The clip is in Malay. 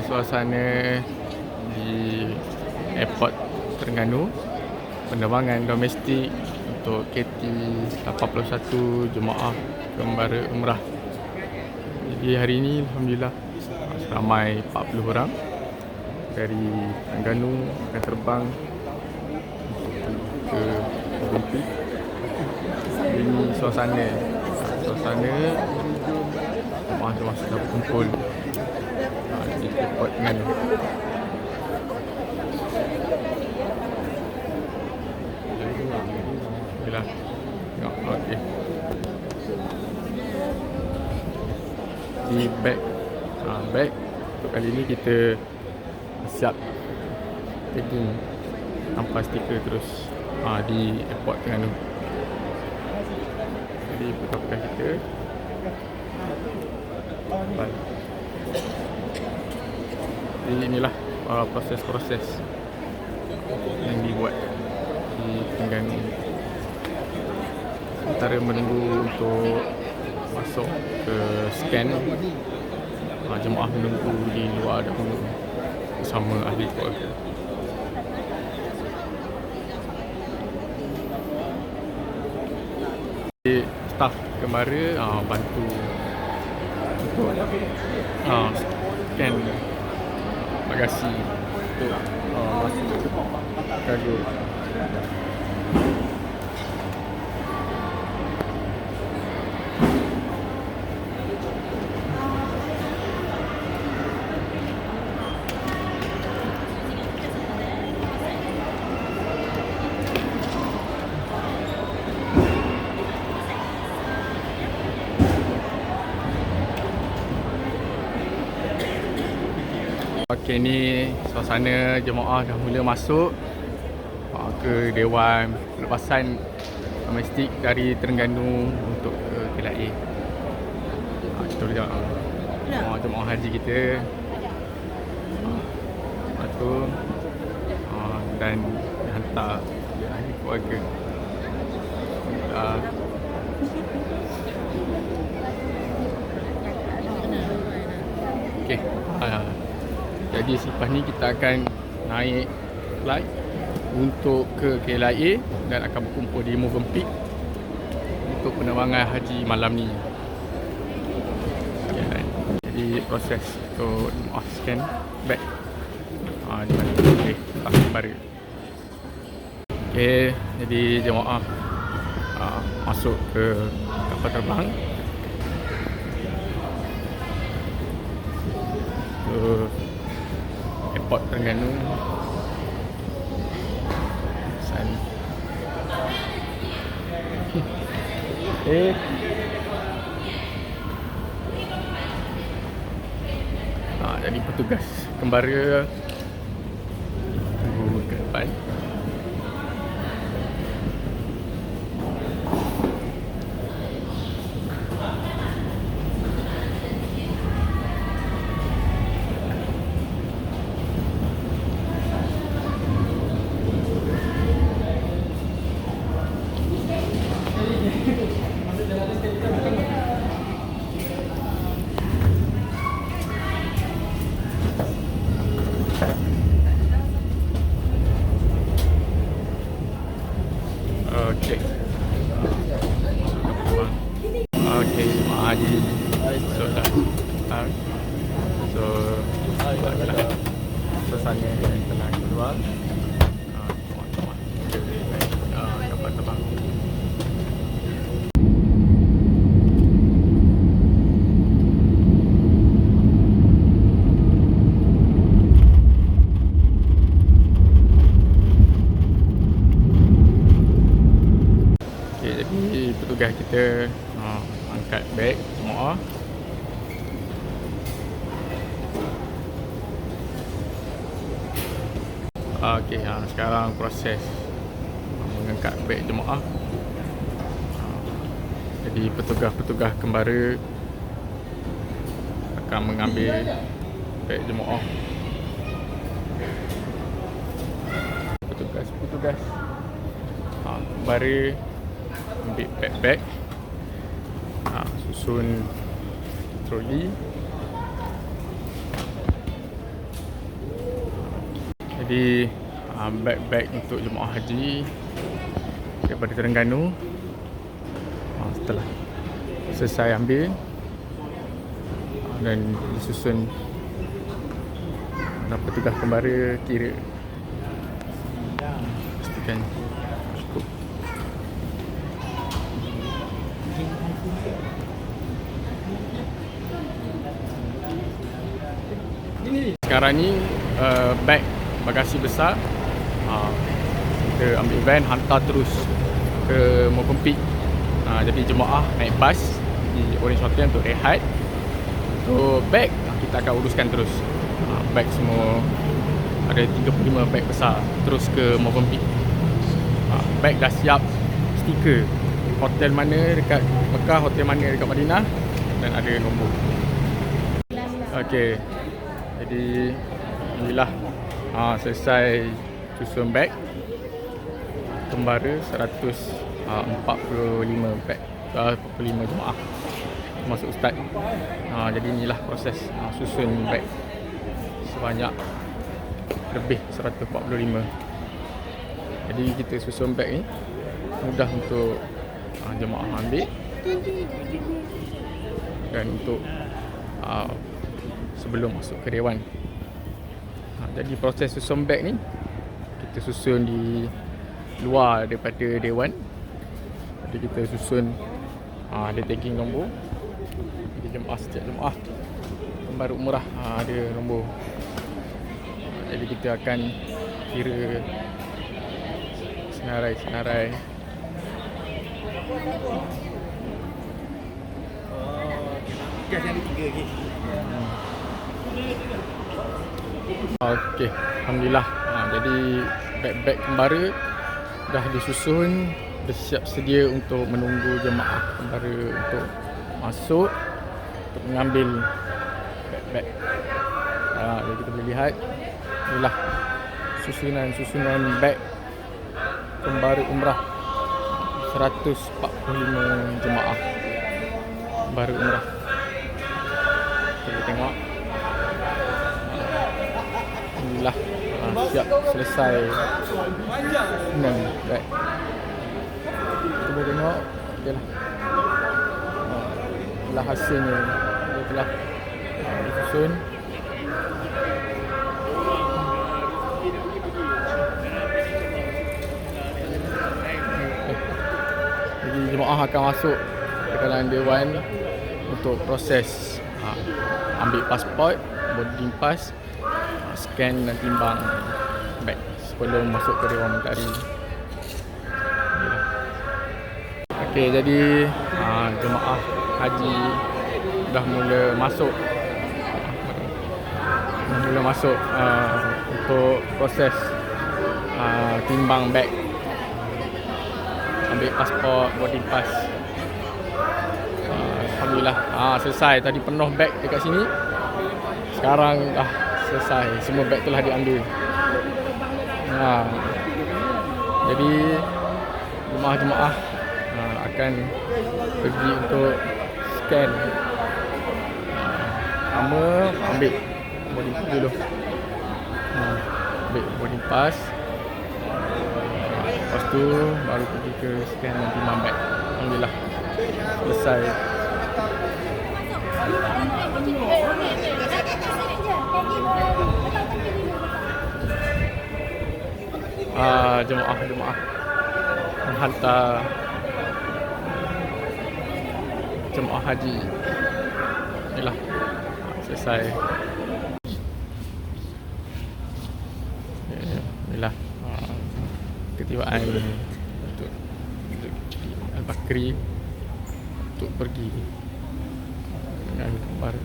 suasana di Airport Terengganu, penerbangan domestik untuk KT81 Jemaah Kembara Umrah. Jadi hari ini alhamdulillah ramai 40 orang dari Terengganu akan terbang ke Olimpik. Ini suasana jemaah sudah berkumpul di Airport Terengganu. Okeylah. Tengok, okey. Di bag untuk kali ni kita siap tagging tanpa stiker terus di Airport Terengganu. Jadi petugas kita jadi inilah proses-proses yang dibuat di Terengganu. Sementara menunggu untuk masuk ke scan, jemaah menunggu di luar dahulu bersama ahli keluarga. Staf kembara bantu untuk scan bagasi untuk masuk kargo. Okey, ni suasana jemaah dah mula masuk ke Dewan Pelepasan Domestik dari Terengganu untuk ke KLIA. Kita boleh tengok jemaah haji kita masuk dan dihantar oleh ahli keluarga. Okey. Jadi selepas ni kita akan naik flight untuk ke KLIA dan akan berkumpul di Movenpick untuk penerbangan haji malam ni. Jadi proses untuk scan bag di mana kembara. Okey, jadi jemaah masuk ke kapal terbang ke Airport Terengganu. Jadi petugas kembara tunggu ke depan. Okey. Okey, haji. Suasana yang tengah keluar. Kapal terbang. Jadi petugas kita angkat beg semua. Okey, sekarang proses mengangkat beg jemaah. Jadi petugas-petugas kembara akan mengambil beg jemaah. Petugas kembara ambil beg-beg, susun troli. Jadi beg-beg untuk jemaah haji daripada Terengganu, setelah selesai ambil dan disusun dan petugas pembara kira, pastikan cukup. Sekarang ni beg bagasi besar kita ambil van hantar terus ke Movenpick. Jadi jemaah naik bas di Orange Hotel untuk rehat. Untuk beg kita akan uruskan terus. Beg semua ada 35 beg besar terus ke Movenpick. Beg dah siap stiker hotel mana dekat Mekah, hotel mana dekat Madinah, dan ada nombor. Okey. Jadi inilah selesai susun beg kembara 145 beg, 45 jemaah termasuk ustaz. Jadi inilah proses susun beg sebanyak lebih 145. Jadi kita susun beg ni mudah untuk jemaah ambil dan untuk sebelum masuk ke dewan. Jadi proses susun beg ni kita susun di luar daripada dewan. Jadi kita susun ada tagging nombor. Jadi jemaah, setiap jemaah pembara umrah ada nombor. Jadi kita akan kira senarai-senarai. Gas yang ketiga lagi. Okey, alhamdulillah. Jadi beg-beg kembara dah disusun, dah siap sedia untuk menunggu jemaah kembara untuk masuk untuk mengambil beg-beg. Jadi kita boleh lihat inilah susunan beg kembara umrah 145 jemaah kembara umrah. Kita tengok inilah siap selesai susunan beg. Kita boleh tengok inilah inilah hasilnya. Dia telah disusun. Jadi jemaah akan masuk ke dalam dewan untuk proses ambil pasport, boarding pass, scan dan timbang beg sebelum masuk ke dewan mentari. Okey, jadi jemaah haji dah mula masuk untuk proses timbang beg, ambil pasport, boarding pass. Alhamdulillah selesai. Tadi penuh beg dekat sini, sekarang dah selesai, semua beg telah diambil. Jadi jemaah-jemaah akan pergi untuk scan. Pertama ambil boarding pass dulu. Ambil boarding pass. Lepas tu baru pergi ke scan dan timbang beg. Alhamdulillah selesai. Jemaah menghantar jemaah haji. Inilah selesai. Inilah ketibaan untuk Al-Bakri untuk pergi dengan kembara.